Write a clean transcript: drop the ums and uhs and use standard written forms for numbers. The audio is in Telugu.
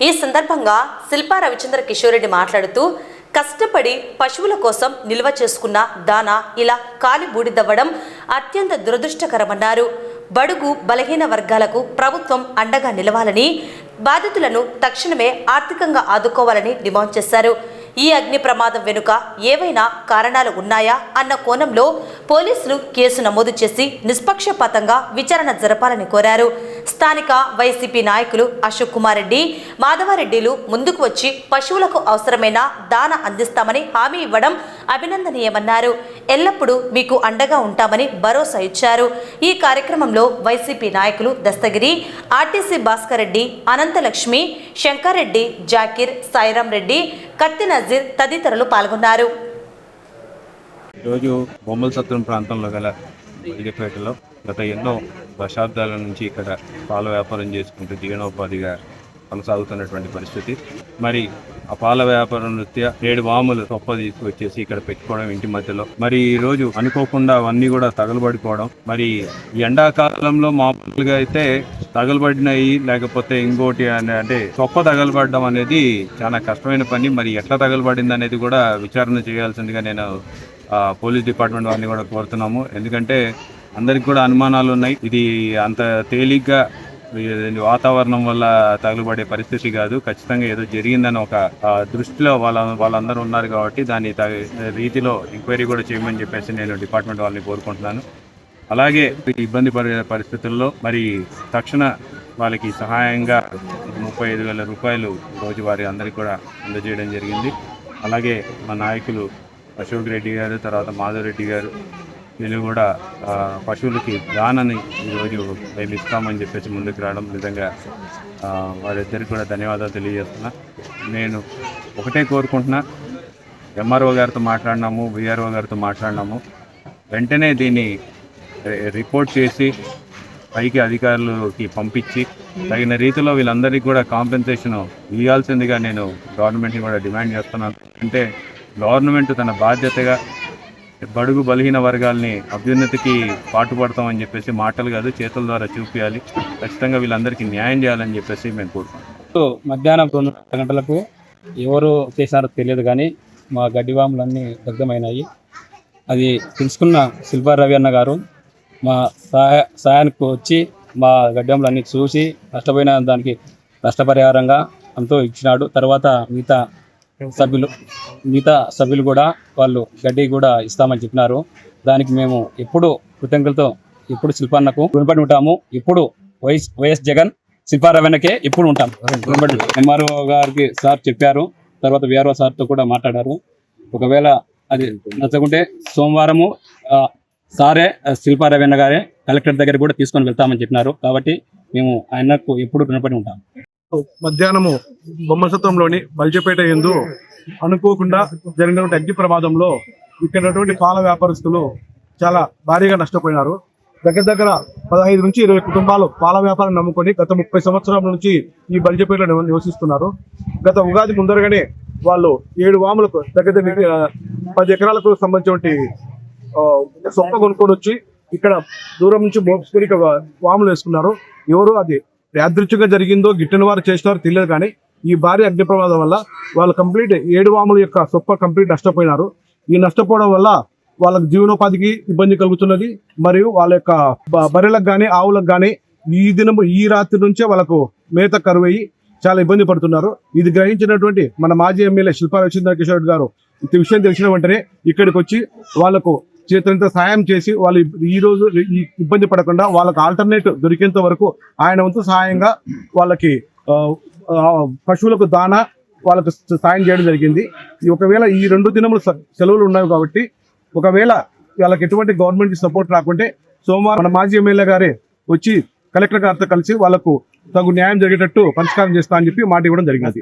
ఈ సందర్భంగా శిల్పా రవిచంద్ర కిషోర్ రెడ్డి మాట్లాడుతూ కష్టపడి పశువుల కోసం నిల్వ చేసుకున్న దానా ఇలా కాలి బూడిదవ్వడం అత్యంత దురదృష్టకరమన్నారు. బడుగు బలహీన వర్గాలకు ప్రభుత్వం అండగా నిలవాలని, బాధితులను తక్షణమే ఆర్థికంగా ఆదుకోవాలని డిమాండ్ చేశారు. ఈ అగ్ని ప్రమాదం వెనుక ఏవైనా కారణాలు ఉన్నాయా అన్న కోణంలో పోలీసులు కేసు నమోదు చేసి నిష్పక్షపాతంగా విచారణ జరపాలని కోరారు. స్థానిక వైసీపీ నాయకులు అశోక్ కుమార్ రెడ్డి, మాధవరెడ్డిలు ముందుకు వచ్చి పశువులకు అవసరమైన దాన అందిస్తామని హామీ ఇవ్వడం అభినందనీయమన్నారు. ఎల్లప్పుడూ మీకు అండగా ఉంటామని భరోసా ఇచ్చారు. ఈ కార్యక్రమంలో వైసీపీ నాయకులు దస్తగిరి, ఆర్టీసీ భాస్కర్ రెడ్డి, అనంతలక్ష్మి, శంకర్ రెడ్డి, జాకీర్, సాయిరాం రెడ్డి, కత్తి నజీర్ తదితరులు పాల్గొన్నారు. ఈరోజు బొమ్మల సత్రం ప్రాంతంలో గల బల్జపేటలో గత ఎన్నో దశాబ్దాల నుంచి ఇక్కడ పాల వ్యాపారం చేసుకుంటూ జీవనోపాధిగా కొనసాగుతున్నటువంటి పరిస్థితి. మరి ఆ పాల వ్యాపారం రీత్యా 7 వాములు తొప్ప తీసుకొచ్చేసి ఇక్కడ పెట్టుకోవడం ఇంటి మధ్యలో. మరి ఈ రోజు అనుకోకుండా అవన్నీ కూడా తగలబడిపోవడం. మరి ఎండాకాలంలో మామూలుగా అయితే తగలబడినాయి, లేకపోతే ఇంకోటి అంటే తొప్ప తగలబడడం అనేది చాలా కష్టమైన పని. మరి ఎట్లా తగలబడింది అనేది కూడా విచారణ చేయాల్సిందిగా నేను పోలీస్ డిపార్ట్మెంట్ వారిని కూడా కోరుతున్నాము. ఎందుకంటే అందరికి కూడా అనుమానాలు ఉన్నాయి. ఇది అంత తేలిగ్గా వాతావరణం వల్ల తగులుబడే పరిస్థితి కాదు. ఖచ్చితంగా ఏదో జరిగిందని ఒక దృష్టిలో వాళ్ళందరూ ఉన్నారు కాబట్టి దాన్ని రీతిలో ఎంక్వైరీ కూడా చేయమని చెప్పేసి నేను డిపార్ట్మెంట్ వాళ్ళని కోరుకుంటున్నాను. అలాగే ఇబ్బంది పడే పరిస్థితుల్లో మరి తక్షణ వాళ్ళకి సహాయంగా 35,000 రూపాయలు రోజువారీ అందరికీ కూడా అందజేయడం జరిగింది. అలాగే మా నాయకులు అశోక్ రెడ్డి గారు, తర్వాత మాధవరెడ్డి గారు, వీళ్ళు కూడా పశువులకి దానని ఈరోజు మేము ఇస్తామని చెప్పేసి ముందుకు రావడం నిజంగా వారిద్దరికి కూడా ధన్యవాదాలు తెలియజేస్తున్నా. నేను ఒకటే కోరుకుంటున్నా, ఎంఆర్ఓ గారితో మాట్లాడినాము, విఆర్ఓ గారితో మాట్లాడినాము, వెంటనే దీన్ని రిపోర్ట్ చేసి పైకి అధికారులకి పంపించి తగిన రీతిలో వీళ్ళందరికీ కూడా కాంపెన్సేషన్ ఇవ్వాల్సిందిగా నేను గవర్నమెంట్ని కూడా డిమాండ్ చేస్తున్నాను. అంటే గవర్నమెంట్ తన బాధ్యతగా బడుగు బలహీన వర్గాల్ని అభ్యున్నతికి పాటుపడతామని చెప్పేసి మాటలు కాదు చేతుల ద్వారా చూపించాలి. ఖచ్చితంగా వీళ్ళందరికీ న్యాయం చేయాలని చెప్పేసి మేము కోరుకుంటున్నాం. మధ్యాహ్నం 2 గంటలకు ఎవరు చేశారో తెలియదు కానీ మా గడ్డివాములన్నీ దగ్ధమైనాయి. అది తెలుసుకున్న శిల్పా రవి అన్న గారు మా సాయానికి వచ్చి మా గడ్డివాములన్నీ చూసి నష్టపోయిన దానికి నష్టపరిహారంగా ఎంతో ఇచ్చినాడు. తర్వాత మిగతా సభ్యులు కూడా వాళ్ళు గడ్డి కూడా ఇస్తామని చెప్పినారు. దానికి మేము ఎప్పుడు కృతజ్ఞతలతో ఎప్పుడు శిల్పాన్నకు రుణపడి ఉంటాము. ఇప్పుడు వైఎస్ జగన్ శిల్పా రవణకే ఎప్పుడు ఉంటాం. ఎంఆర్ఓ గారికి సార్ చెప్పారు, తర్వాత విఆర్ఓ సార్తో కూడా మాట్లాడారు. ఒకవేళ అది నచ్చకుంటే సోమవారము సారే శిల్పా రవణ గారే కలెక్టర్ దగ్గర కూడా తీసుకొని వెళ్తామని చెప్పినారు. కాబట్టి మేము ఆయనకు ఎప్పుడు రుణపడి ఉంటాం. మధ్యాహ్నము బొమ్మసత్వంలోని బల్జపేట యందు అనుకోకుండా జరిగినటువంటి అగ్ని ప్రమాదంలో ఇక్కడ పాల వ్యాపారస్తులు చాలా భారీగా నష్టపోయినారు. దగ్గర 15 నుంచి 20 కుటుంబాలు పాల వ్యాపారం నమ్ముకొని గత 30 సంవత్సరాల నుంచి ఈ బల్జపేటలో నివసిస్తున్నారు. గత ఉగాది ముందరగానే వాళ్ళు 7 వాములకు దగ్గర 10 ఎకరాలకు సంబంధించిన సొప్ప కొనుక్కొని వచ్చి ఇక్కడ దూరం నుంచి మోసుకొని వాములు వేసుకున్నారు. ఎవరు అది యాదృచ్ఛికంగా జరిగిందో గిట్టిన వారు చేసినారో తెలియదు కానీ ఈ భారీ అగ్ని ప్రమాదం వల్ల వాళ్ళు కంప్లీట్ 7 వాముల యొక్క సొప్ప కంప్లీట్ నష్టపోయినారు. ఈ నష్టపోవడం వల్ల వాళ్ళకి జీవనోపాధికి ఇబ్బంది కలుగుతున్నది. మరియు వాళ్ళ యొక్క బర్రెలకు కానీ ఆవులకు కానీ ఈ రాత్రి నుంచే వాళ్ళకు మేత కరువయ్యి చాలా ఇబ్బంది పడుతున్నారు. ఇది గ్రహించినటువంటి మన మాజీ ఎమ్మెల్యే శిల్పా రవిచంద్ర కిషోర్ గారు ఈ విషయం తెలిసిన వెంటనే ఇక్కడికి వచ్చి వాళ్లకు చేతులంత సాయం చేసి వాళ్ళు ఈ రోజు ఈ ఇబ్బంది పడకుండా వాళ్ళకి ఆల్టర్నేట్ దొరికేంత వరకు ఆయన వంతు సహాయంగా వాళ్ళకి పశువులకు దానా వాళ్ళకు సాయం చేయడం జరిగింది. ఒకవేళ ఈ 2 దినములు సెలవులు ఉన్నాయి కాబట్టి ఒకవేళ వాళ్ళకి ఎటువంటి గవర్నమెంట్ సపోర్ట్ రాకుంటే సోమవారం మన మాజీ ఎమ్మెల్యే గారే వచ్చి కలెక్టర్ గారితో కలిసి వాళ్ళకు తగు న్యాయం జరిగేటట్టు పరిష్కారం చేస్తా అని చెప్పి మాట ఇవ్వడం జరిగింది.